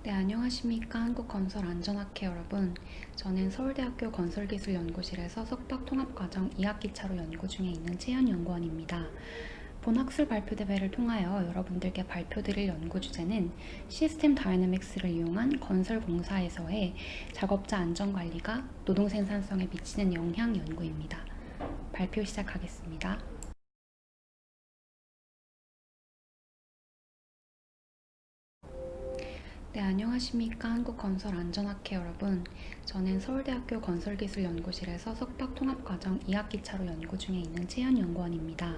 네, 안녕하십니까. 한국건설안전학회 여러분. 저는 서울대학교 건설기술연구실에서 석박통합과정 2학기차로 연구 중에 있는 채연연구원입니다. 본 학술 발표 대회를 통하여 여러분들께 발표드릴 연구 주제는 시스템 다이내믹스를 이용한 건설 공사에서의 작업자 안전관리가 노동 생산성에 미치는 영향 연구입니다. 발표 시작하겠습니다. 네, 안녕하십니까. 한국건설안전학회 여러분. 저는 서울대학교 건설기술연구실에서 석박통합과정 2학기차로 연구 중에 있는 채연연구원입니다.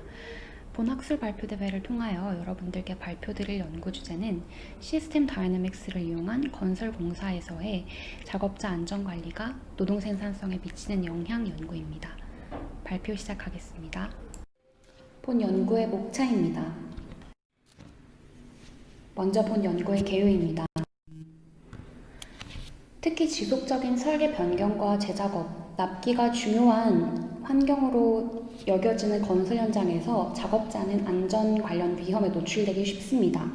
본 학술 발표 대회를 통하여 여러분들께 발표드릴 연구 주제는 시스템 다이내믹스를 이용한 건설 공사에서의 작업자 안전관리가 노동 생산성에 미치는 영향 연구입니다. 발표 시작하겠습니다. 본 연구의 목차입니다. 먼저 본 연구의 개요입니다. 특히 지속적인 설계 변경과 재작업, 납기가 중요한 환경으로 여겨지는 건설 현장에서 작업자는 안전 관련 위험에 노출되기 쉽습니다.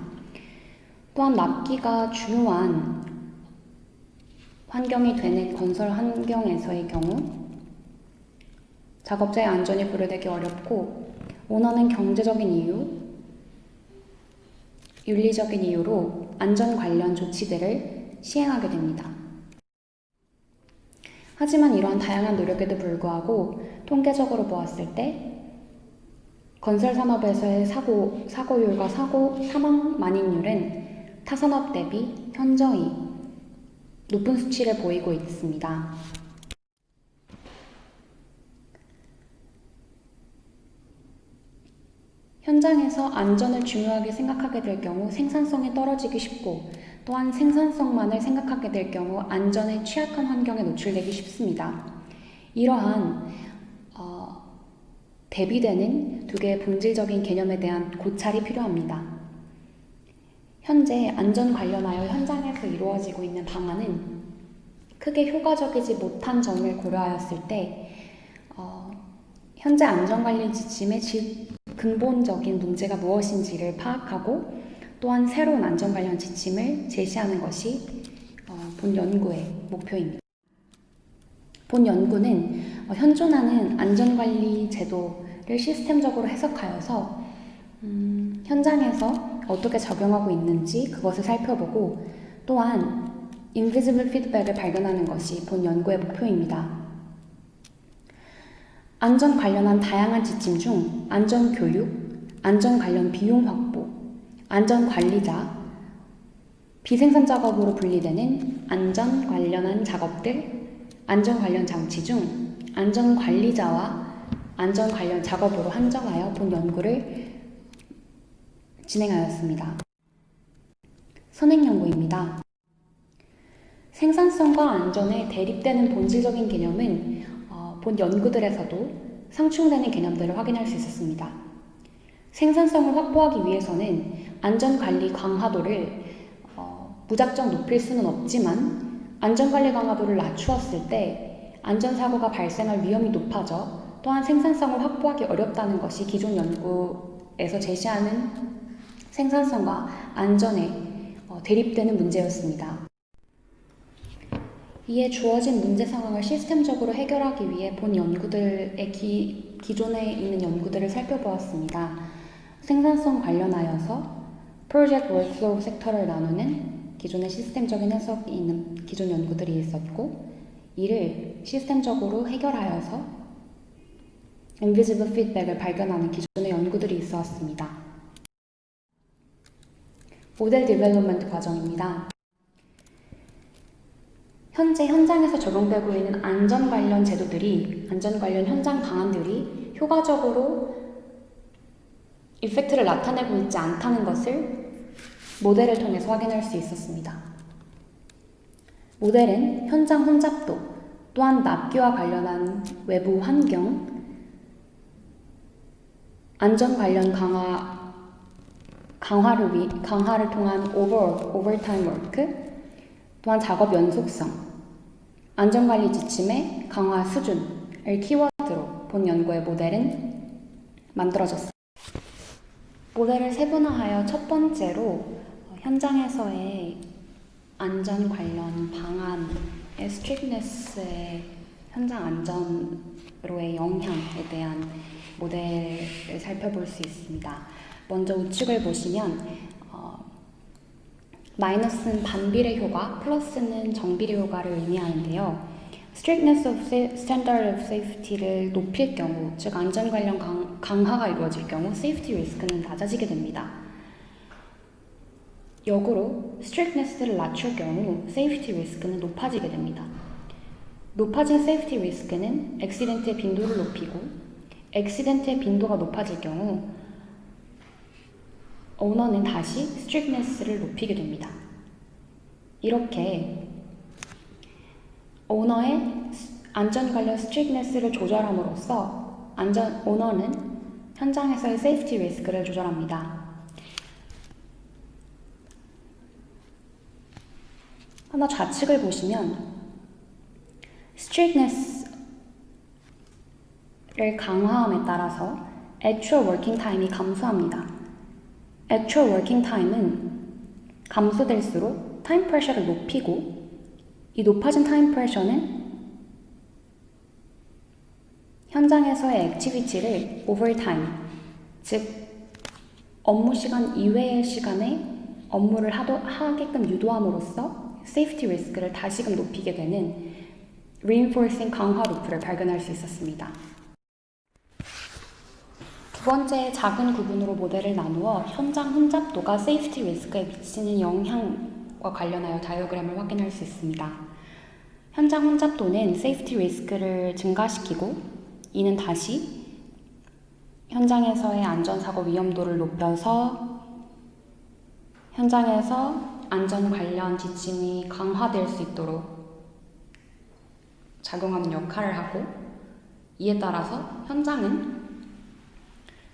또한 납기가 중요한 환경이 되는 건설 환경에서의 경우 작업자의 안전이 고려되기 어렵고 원하는 경제적인 이유, 윤리적인 이유로 안전 관련 조치들을 시행하게 됩니다. 하지만 이러한 다양한 노력에도 불구하고 통계적으로 보았을 때 건설 산업에서의 사고율과 사망 만인율은 타산업 대비 현저히 높은 수치를 보이고 있습니다. 현장에서 안전을 중요하게 생각하게 될 경우 생산성이 떨어지기 쉽고 또한 생산성만을 생각하게 될 경우 안전에 취약한 환경에 노출되기 쉽습니다. 이러한 대비되는 두 개의 본질적인 개념에 대한 고찰이 필요합니다. 현재 안전 관련하여 현장에서 이루어지고 있는 방안은 크게 효과적이지 못한 점을 고려하였을 때 현재 안전관리 지침의 근본적인 문제가 무엇인지를 파악하고 또한 새로운 안전 관련 지침을 제시하는 것이 본 연구의 목표입니다. 본 연구는 현존하는 안전관리 제도를 시스템적으로 해석하여서 현장에서 어떻게 적용하고 있는지 그것을 살펴보고 또한 invisible feedback을 발견하는 것이 본 연구의 목표입니다. 안전 관련한 다양한 지침 중 안전교육, 안전 관련 비용 확보, 안전관리자, 비생산 작업으로 분리되는 안전 관련한 작업들, 안전 관련 장치 중 안전관리자와 안전 관련 작업으로 한정하여 본 연구를 진행하였습니다. 선행연구입니다. 생산성과 안전에 대립되는 본질적인 개념은 본 연구들에서도 상충되는 개념들을 확인할 수 있었습니다. 생산성을 확보하기 위해서는 안전관리 강화도를 무작정 높일 수는 없지만 안전관리 강화도를 낮추었을 때 안전사고가 발생할 위험이 높아져 또한 생산성을 확보하기 어렵다는 것이 기존 연구에서 제시하는 생산성과 안전에 대립되는 문제였습니다. 이에 주어진 문제 상황을 시스템적으로 해결하기 위해 본 연구들의 기존에 있는 연구들을 살펴보았습니다. 생산성 관련하여서 프로젝트 월크플로우 섹터를 나누는 기존의 시스템적인 해석이 있는 기존 연구들이 있었고 이를 시스템적으로 해결하여서 invisible feedback을 발견하는 기존의 연구들이 있었습니다. 모델 디벨롭먼트 과정입니다. 현재 현장에서 적용되고 있는 안전 관련 제도들이, 안전 관련 현장 방안들이 효과적으로 이펙트를 나타내고 있지 않다는 것을 모델을 통해서 확인할 수 있었습니다. 모델은 현장 혼잡도, 또한 납기와 관련한 외부 환경, 안전 관련 강화를 통한 오버타임 워크, 또한 작업 연속성, 안전관리 지침의 강화 수준을 키워드로 본 연구의 모델은 만들어졌습니다. 모델을 세분화하여 첫 번째로 현장에서의 안전 관련 방안의 스트릭트니스의 현장 안전으로의 영향에 대한 모델을 살펴볼 수 있습니다. 먼저 우측을 보시면 마이너스는 반비례 효과, 플러스는 정비례 효과를 의미하는데요. strictness of standard of safety를 높일 경우, 즉 안전 관련 강화가 이루어질 경우 safety 리스크는 낮아지게 됩니다. 역으로 strictness를 낮출 경우 safety 리스크는 높아지게 됩니다. 높아진 safety 리스크는 액시덴트의 빈도를 높이고, 액시덴트의 빈도가 높아질 경우 오너는 다시 strictness를 높이게 됩니다. 이렇게 오너의 안전 관련 strictness를 조절함으로써 오너는 현장에서의 safety 리스크를 조절합니다. 하나 좌측을 보시면 strictness를 강화함에 따라서 actual working time이 감소합니다. actual working time은 감소될수록 time pressure를 높이고, 이 높아진 time pressure는 현장에서의 액티비티를 overtime, 즉 업무 시간 이외의 시간에 업무를 하게끔 유도함으로써 safety 리스크를 다시금 높이게 되는 reinforcing 강화 루프를 발견할 수 있었습니다. 두 번째, 작은 구분으로 모델을 나누어 현장 혼잡도가 세이프티 리스크에 미치는 영향과 관련하여 다이어그램을 확인할 수 있습니다. 현장 혼잡도는 세이프티 리스크를 증가시키고, 이는 다시 현장에서의 안전사고 위험도를 높여서 현장에서 안전 관련 지침이 강화될 수 있도록 작용하는 역할을 하고, 이에 따라서 현장은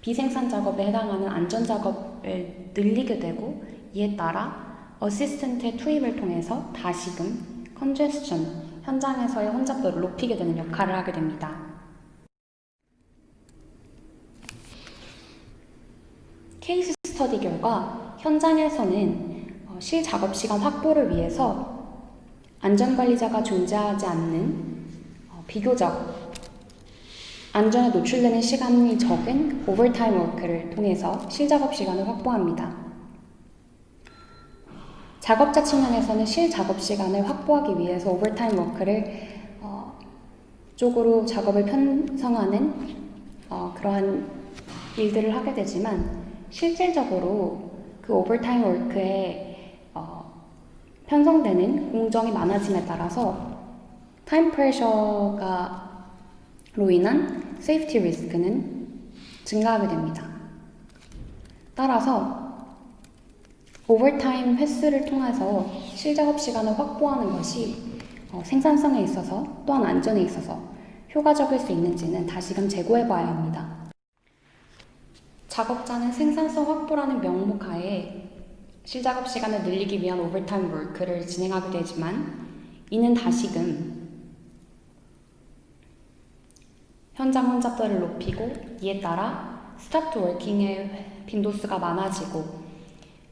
비생산 작업에 해당하는 안전 작업을 늘리게 되고, 이에 따라 어시스턴트의 투입을 통해서 다시금 컨제스션, 현장에서의 혼잡도를 높이게 되는 역할을 하게 됩니다. 케이스 스터디 결과 현장에서는 실작업 시간 확보를 위해서 안전관리자가 존재하지 않는 비교적 안전에 노출되는 시간이 적은 오버타임 워크를 통해서 실작업 시간을 확보합니다. 작업자 측면에서는 실작업 시간을 확보하기 위해서 오버타임 워크를 쪽으로 작업을 편성하는 그러한 일들을 하게 되지만, 실질적으로 그 오버타임 워크에 편성되는 공정이 많아짐에 따라서 타임 프레셔가 로 인한 세이프티 리스크는 증가하게 됩니다. 따라서 오버타임 횟수를 통해서 실작업 시간을 확보하는 것이 생산성에 있어서 또한 안전에 있어서 효과적일 수 있는지는 다시금 재고해 봐야 합니다. 작업자는 생산성 확보라는 명목 하에 실작업 시간을 늘리기 위한 오버타임 워크를 진행하게 되지만, 이는 다시금 현장 혼잡도를 높이고, 이에 따라 스탑트 워킹의 빈도수가 많아지고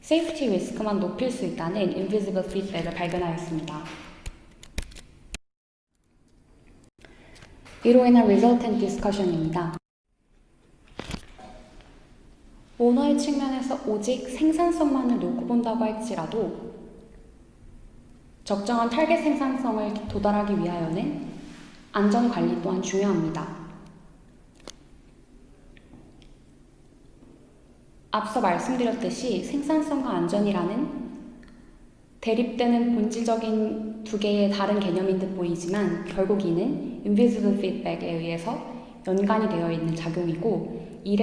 세이프티 리스크만 높일 수 있다는 인비지블 피드백을 발견하였습니다. 이로 인한 resultant discussion입니다. 오너의 측면에서 오직 생산성만을 놓고 본다고 할지라도 적정한 타겟 생산성을 도달하기 위하여는 안전관리 또한 중요합니다. 앞서 말씀드렸듯이 생산성과 안전이라는 대립되는 본질적인 두 개의 다른 개념인 듯 보이지만, 결국 이는 invisible feedback에 의해서 연관이 되어 있는 작용이고, 이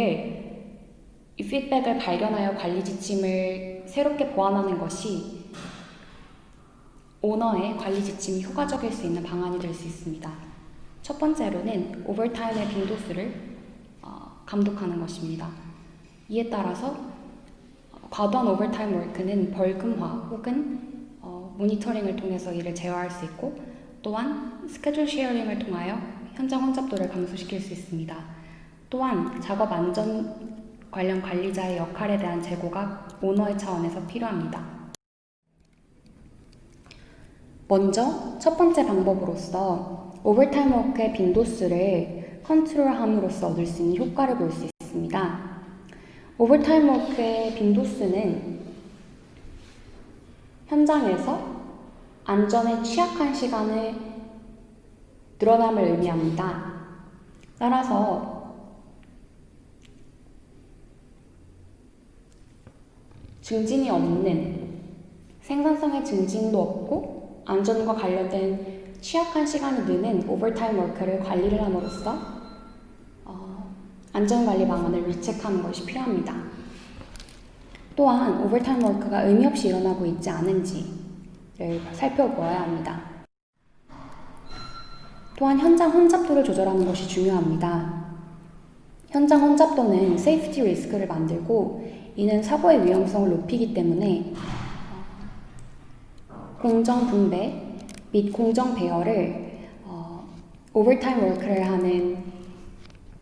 피드백을 발견하여 관리 지침을 새롭게 보완하는 것이 오너의 관리 지침이 효과적일 수 있는 방안이 될 수 있습니다. 첫 번째로는 오버타임의 빈도수를 감독하는 것입니다. 이에 따라서 과도한 오버타임 워크는 벌금화 혹은 모니터링을 통해서 이를 제어할 수 있고, 또한 스케줄 쉐어링을 통하여 현장 혼잡도를 감소시킬 수 있습니다. 또한 작업 안전 관련 관리자의 역할에 대한 재고가 오너의 차원에서 필요합니다. 먼저 첫 번째 방법으로서 오버타임 워크의 빈도수를 컨트롤함으로써 얻을 수 있는 효과를 볼 수 있습니다. 오버타임 워크의 빈도수는 현장에서 안전에 취약한 시간을 늘어남을 의미합니다. 따라서 증진이 없는, 생산성의 증진도 없고 안전과 관련된 취약한 시간이 느는 오버타임 워크를 관리를 함으로써 안전관리 방안을 리체크하는 것이 필요합니다. 또한 오버타임 워크가 의미 없이 일어나고 있지 않은지를 살펴보아야 합니다. 또한 현장 혼잡도를 조절하는 것이 중요합니다. 현장 혼잡도는 세이프티 리스크를 만들고 이는 사고의 위험성을 높이기 때문에 공정 분배 및 공정 배열을 오버타임 워크를 하는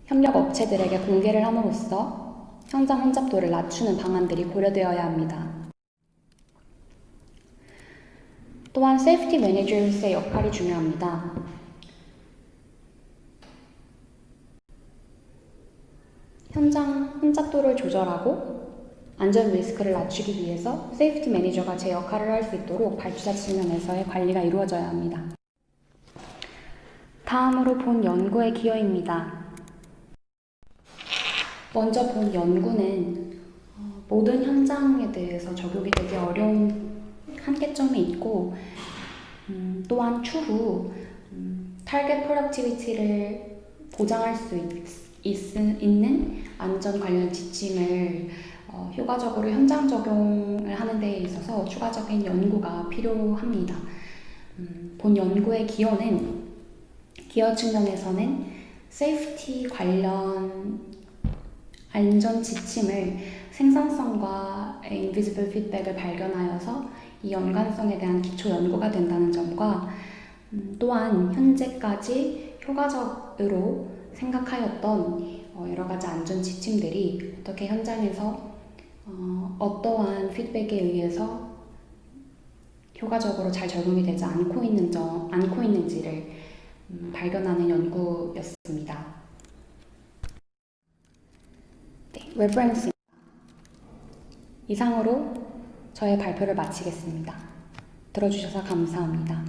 협력 업체들에게 공개를 함으로써 현장 혼잡도를 낮추는 방안들이 고려되어야 합니다. 또한 세이프티 매니저로서의 역할이 중요합니다. 현장 혼잡도를 조절하고 안전 리스크를 낮추기 위해서 세이프티 매니저가 제 역할을 할 수 있도록 발주자 측면에서의 관리가 이루어져야 합니다. 다음으로 본 연구의 기여입니다. 먼저 본 연구는 모든 현장에 대해서 적용이 되기 어려운 한계점이 있고 또한 추후 타겟 프로덕티비티를 보장할 수 있는 안전 관련 지침을 효과적으로 현장 적용을 하는 데 있어서 추가적인 연구가 필요합니다. 본 연구의 기여 측면에서는 세이프티 관련 안전 지침을 생산성과 인비지블 피드백을 발견하여서 이 연관성에 대한 기초 연구가 된다는 점과 또한 현재까지 효과적으로 생각하였던 여러 가지 안전 지침들이 어떻게 현장에서 어떠한 피드백에 의해서 효과적으로 잘 적용이 되지 않고 있는지를 발견하는 연구였습니다. 네, 레퍼런스입니다. 이상으로 저의 발표를 마치겠습니다. 들어주셔서 감사합니다.